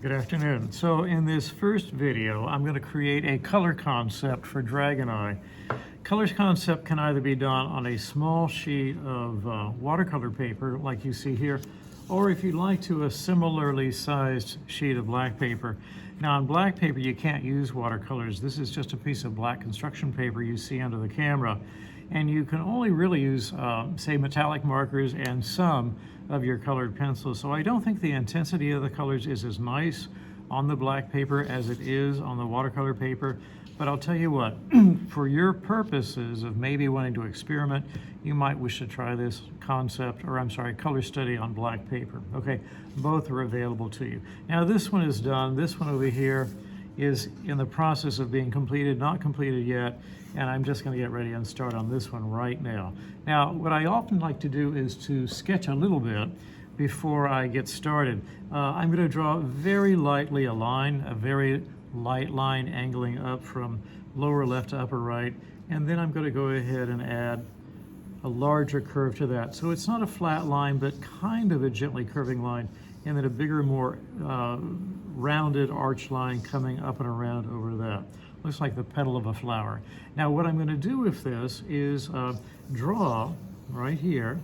Good afternoon. So in this first video, I'm going to create a color concept for Dragon Eye. Color concept can either be done on a small sheet of watercolor paper like you see here, or if you'd like to, a similarly sized sheet of black paper. Now on black paper, you can't use watercolors. This is just a piece of black construction paper you see under the camera. And you can only really use, say, metallic markers and some of your colored pencils. So I don't think the intensity of the colors is as nice on the black paper as it is on the watercolor paper. But I'll tell you what, for your purposes of maybe wanting to experiment, you might wish to try this concept, or I'm sorry, color study on black paper. Okay, both are available to you. Now this one is done. This one over here is in the process of being completed, not completed yet, and I'm just going to get ready and start on this one right now. Now, what I often like to do is to sketch a little bit before I get started. I'm going to draw very lightly a line, a very light line angling up from lower left to upper right, and then I'm going to go ahead and add a larger curve to that. So it's not a flat line, but kind of a gently curving line, and then a bigger, more rounded arch line coming up and around over that. Looks like the petal of a flower. Now what I'm going to do with this is draw right here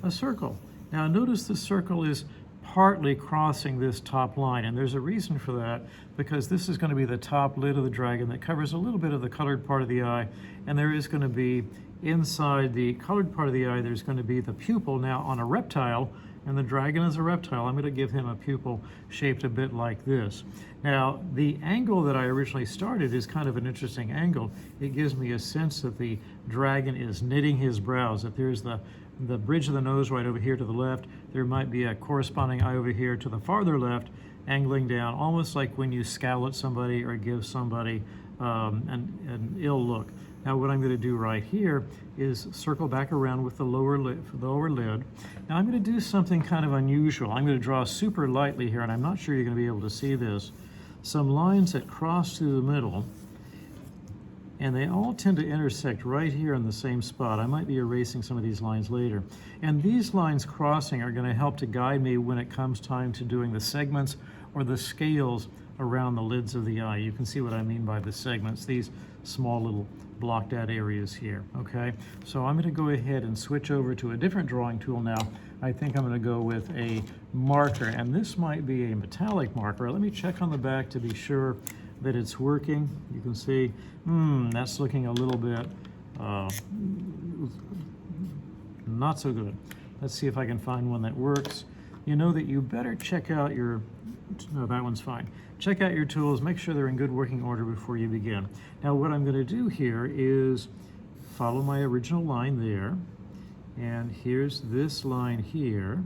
a circle. Now notice the circle is partly crossing this top line, and there's a reason for that, because this is going to be the top lid of the dragon that covers a little bit of the colored part of the eye, and there is going to be inside the colored part of the eye, there's going to be the pupil. Now on a reptile, and the dragon is a reptile, I'm going to give him a pupil shaped a bit like this. Now the angle that I originally started is kind of an interesting angle. It gives me a sense that the dragon is knitting his brows, that there's the bridge of the nose right over here to the left. There might be a corresponding eye over here to the farther left, angling down, almost like when you scowl at somebody or give somebody an ill look. Now what I'm going to do right here is circle back around with the lower lid. Now I'm going to do something kind of unusual. I'm going to draw super lightly here, and I'm not sure you're going to be able to see this. Some lines that cross through the middle, and they all tend to intersect right here in the same spot. I might be erasing some of these lines later. And these lines crossing are going to help to guide me when it comes time to doing the segments or the scales around the lids of the eye. You can see what I mean by the segments, these small little blocked out areas here, okay? So I'm gonna go ahead and switch over to a different drawing tool now. I think I'm gonna go with a marker, and this might be a metallic marker. Let me check on the back to be sure that it's working. You can see, that's looking a little bit not so good. Let's see if I can find one that works. You know that you better check out your, no, that one's fine. Check out your tools, make sure they're in good working order before you begin. Now what I'm going to do here is follow my original line there, and here's this line here,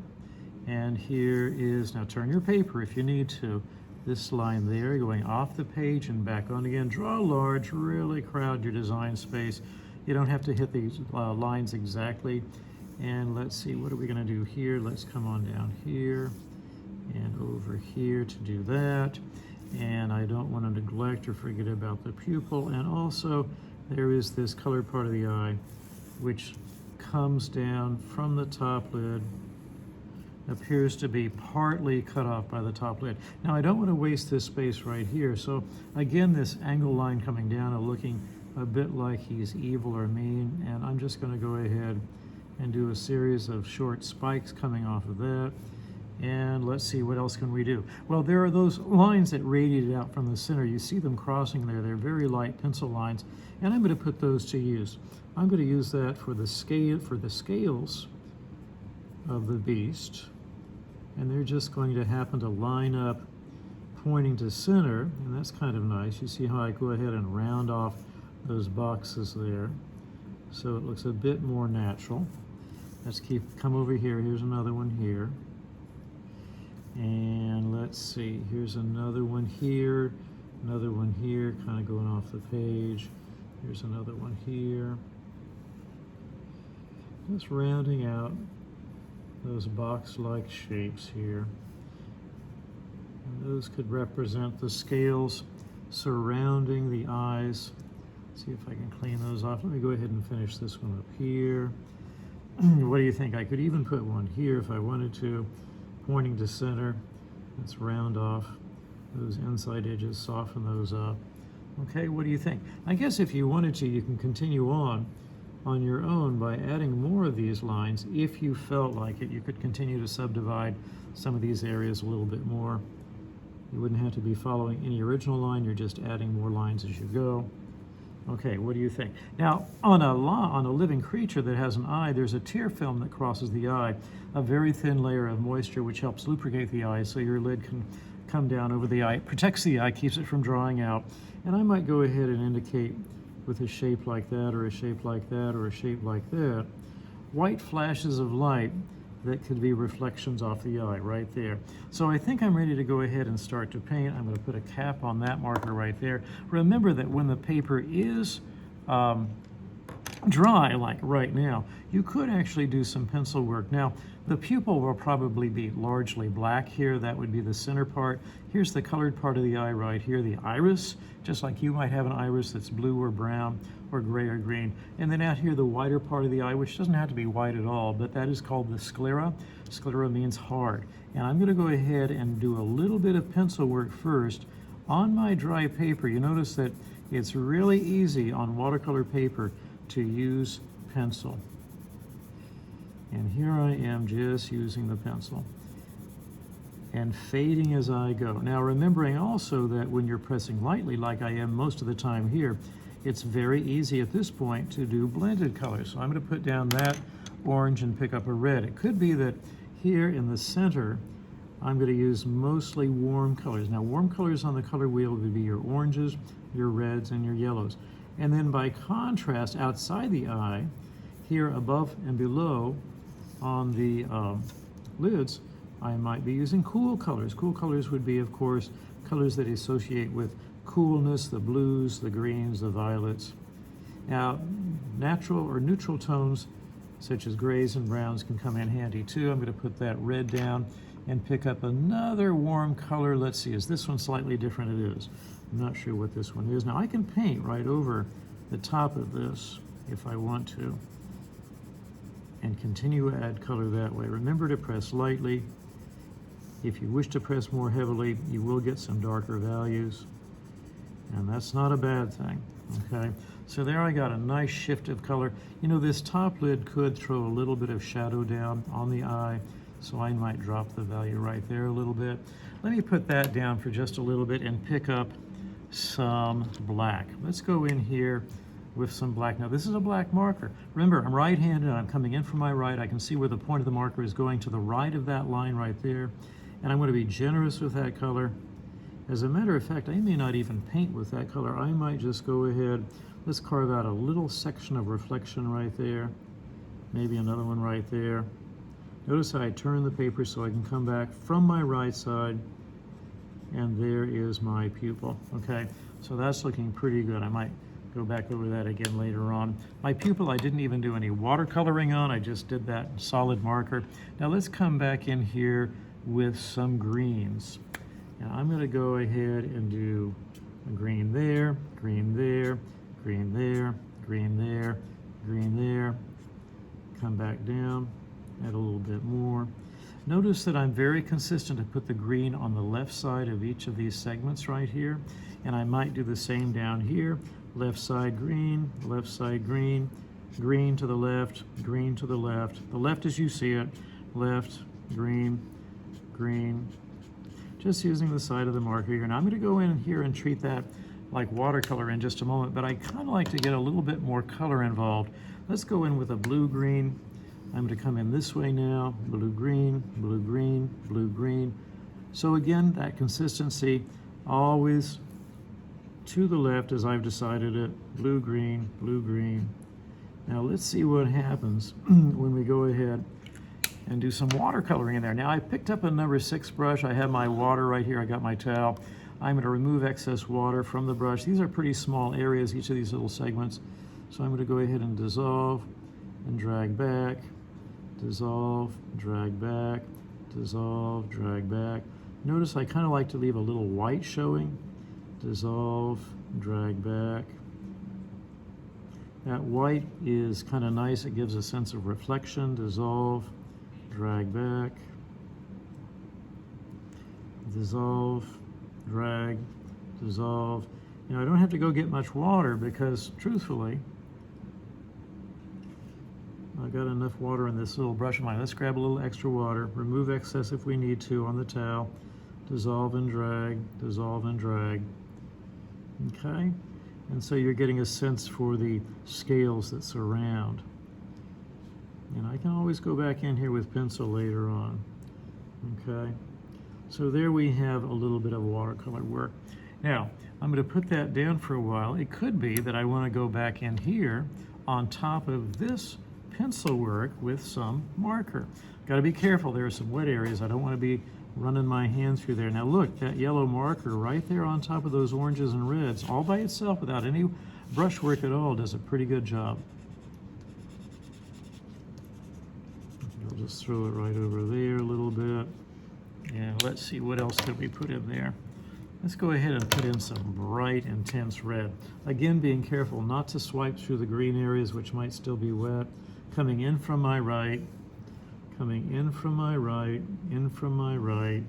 and here is, now turn your paper if you need to, this line there going off the page and back on again. Draw large, really crowd your design space. You don't have to hit these lines exactly. And let's see, what are we going to do here? Let's come on down here and over here to do that. And I don't want to neglect or forget about the pupil. And also there is this colored part of the eye which comes down from the top lid, appears to be partly cut off by the top lid. Now I don't want to waste this space right here, so again this angle line coming down and looking a bit like he's evil or mean, and I'm just going to go ahead and do a series of short spikes coming off of that. And let's see, what else can we do? Well, there are those lines that radiate out from the center. You see them crossing there. They're very light pencil lines, and I'm going to put those to use. I'm going to use that for the scales of the beast, and they're just going to happen to line up pointing to center, and that's kind of nice. You see how I go ahead and round off those boxes there, so it looks a bit more natural. Let's come over here. Here's another one here. And let's see, here's another one here, kind of going off the page. Here's another one here. Just rounding out those box-like shapes here. And those could represent the scales surrounding the eyes. See if I can clean those off. Let me go ahead and finish this one up here. What do you think? I could even put one here if I wanted to, pointing to center. Let's round off those inside edges, soften those up. Okay, what do you think? I guess if you wanted to, you can continue on your own by adding more of these lines. If you felt like it, you could continue to subdivide some of these areas a little bit more. You wouldn't have to be following any original line, you're just adding more lines as you go. Okay, what do you think? Now, on a living creature that has an eye, there's a tear film that crosses the eye, a very thin layer of moisture which helps lubricate the eye so your lid can come down over the eye. It protects the eye, keeps it from drying out. And I might go ahead and indicate with a shape like that, or a shape like that, or a shape like that, white flashes of light that could be reflections off the eye right there. So I think I'm ready to go ahead and start to paint. I'm going to put a cap on that marker right there. Remember that when the paper is dry, like right now, you could actually do some pencil work. Now, the pupil will probably be largely black here. That would be the center part. Here's the colored part of the eye right here, the iris, just like you might have an iris that's blue or brown or gray or green. And then out here, the wider part of the eye, which doesn't have to be white at all, but that is called the sclera. Sclera means hard. And I'm gonna go ahead and do a little bit of pencil work first on my dry paper. You notice that it's really easy on watercolor paper to use pencil. And here I am just using the pencil and fading as I go. Now, remembering also that when you're pressing lightly, like I am most of the time here, it's very easy at this point to do blended colors. So I'm going to put down that orange and pick up a red. It could be that here in the center, I'm going to use mostly warm colors. Now, warm colors on the color wheel would be your oranges, your reds, and your yellows. And then by contrast, outside the eye, here above and below on the lids, I might be using cool colors. Cool colors would be, of course, colors that associate with coolness, the blues, the greens, the violets. Now, natural or neutral tones, such as grays and browns, can come in handy too. I'm going to put that red down and pick up another warm color. Let's see, is this one slightly different? It is. I'm not sure what this one is. Now, I can paint right over the top of this if I want to and continue to add color that way. Remember to press lightly. If you wish to press more heavily, you will get some darker values, and that's not a bad thing, okay? So there I got a nice shift of color. You know, this top lid could throw a little bit of shadow down on the eye, so I might drop the value right there a little bit. Let me put that down for just a little bit and pick up some black. Let's go in here with some black. Now, this is a black marker. Remember, I'm right-handed, I'm coming in from my right. I can see where the point of the marker is going to the right of that line right there. And I'm going to be generous with that color. As a matter of fact, I may not even paint with that color. I might just go ahead, let's carve out a little section of reflection right there. Maybe another one right there. Notice how I turn the paper so I can come back from my right side, and there is my pupil, okay? So that's looking pretty good. I might go back over that again later on. My pupil, I didn't even do any watercoloring on. I just did that solid marker. Now let's come back in here with some greens. And I'm going to go ahead and do a green there, green there, green there, green there, green there. Come back down, add a little bit more. Notice that I'm very consistent to put the green on the left side of each of these segments right here. And I might do the same down here. Left side green, green to the left, green to the left. The left as you see it, left, green, green. Just using the side of the marker here. And I'm going to go in here and treat that like watercolor in just a moment, but I kind of like to get a little bit more color involved. Let's go in with a blue-green. I'm going to come in this way now, blue-green, blue-green, blue-green. So again, that consistency, always to the left as I've decided it, blue-green, blue-green. Now let's see what happens when we go ahead and do some watercoloring in there. Now I picked up a number 6 brush. I have my water right here. I got my towel. I'm going to remove excess water from the brush. These are pretty small areas, each of these little segments. So I'm going to go ahead and dissolve and drag back, dissolve, drag back, dissolve, drag back. Notice I kind of like to leave a little white showing. Dissolve, drag back. That white is kind of nice. It gives a sense of reflection. Dissolve, drag back, dissolve, drag, dissolve. You know, I don't have to go get much water because, truthfully, I've got enough water in this little brush of mine. Let's grab a little extra water, remove excess if we need to on the towel, dissolve and drag, dissolve and drag. Okay? And so you're getting a sense for the scales that surround. And I can always go back in here with pencil later on. Okay? So there we have a little bit of watercolor work. Now, I'm going to put that down for a while. It could be that I want to go back in here on top of this pencil work with some marker. Got to be careful, there are some wet areas. I don't want to be running my hand through there. Now look, that yellow marker right there on top of those oranges and reds, all by itself without any brushwork at all, does a pretty good job. I'll just throw it right over there a little bit. And let's see, what else could we put in there? Let's go ahead and put in some bright, intense red. Again, being careful not to swipe through the green areas, which might still be wet. Coming in from my right, coming in from my right, in from my right.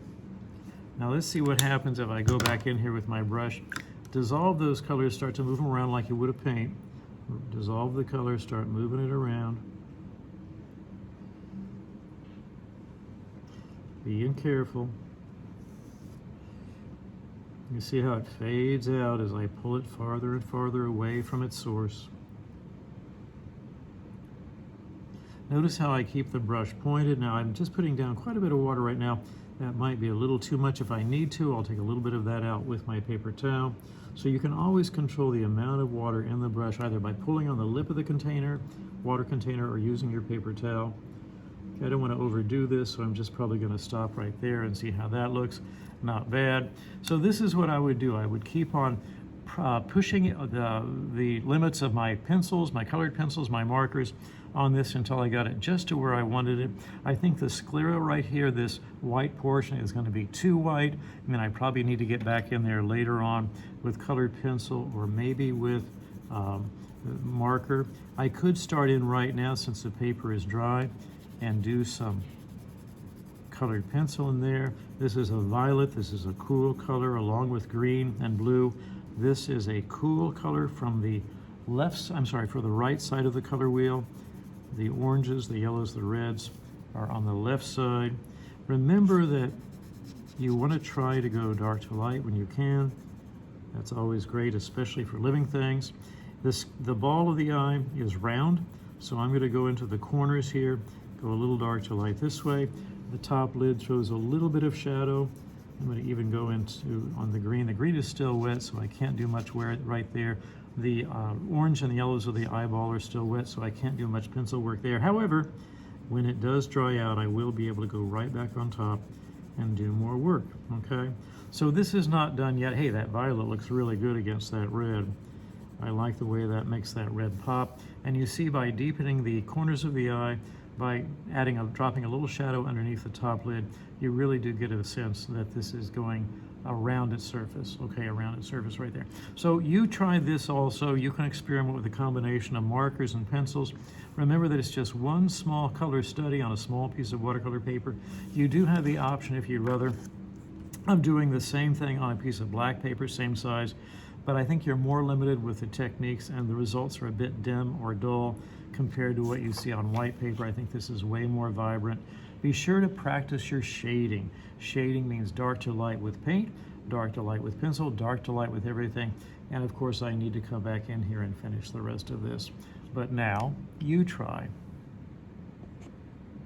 Now let's see what happens if I go back in here with my brush. Dissolve those colors, start to move them around like you would a paint. Dissolve the color, start moving it around. Being careful. You see how it fades out as I pull it farther and farther away from its source. Notice how I keep the brush pointed. Now I'm just putting down quite a bit of water right now. That might be a little too much. If I need to, I'll take a little bit of that out with my paper towel. So you can always control the amount of water in the brush either by pulling on the lip of the container, water container, or using your paper towel. Okay, I don't want to overdo this, so I'm just probably going to stop right there and see how that looks. Not bad. So this is what I would do. I would keep on pushing the limits of my pencils, my colored pencils, my markers on this until I got it just to where I wanted it. I think the sclera right here, this white portion, is going to be too white. I mean, I probably need to get back in there later on with colored pencil or maybe with marker. I could start in right now since the paper is dry and do some colored pencil in there. This is a violet. This is a cool color along with green and blue. This is a cool color from the for the right side of the color wheel. The oranges, the yellows, the reds are on the left side. Remember that you want to try to go dark to light when you can. That's always great, especially for living things. The ball of the eye is round, so I'm going to go into the corners here, go a little dark to light this way. The top lid throws a little bit of shadow. I'm going to even go into on the green. The green is still wet, so I can't do much right there. The orange and the yellows of the eyeball are still wet, so I can't do much pencil work there. However, when it does dry out, I will be able to go right back on top and do more work, okay? So this is not done yet. Hey, that violet looks really good against that red. I like the way that makes that red pop. And you see by deepening the corners of the eye, by dropping a little shadow underneath the top lid, you really do get a sense that this is going around its surface, okay, around its surface right there. So you try this also. You can experiment with a combination of markers and pencils. Remember that it's just one small color study on a small piece of watercolor paper. You do have the option, if you'd rather, of doing the same thing on a piece of black paper, same size, but I think you're more limited with the techniques and the results are a bit dim or dull compared to what you see on white paper. I think this is way more vibrant. Be sure to practice your shading. Shading means dark to light with paint, dark to light with pencil, dark to light with everything. And of course, I need to come back in here and finish the rest of this. But now, you try.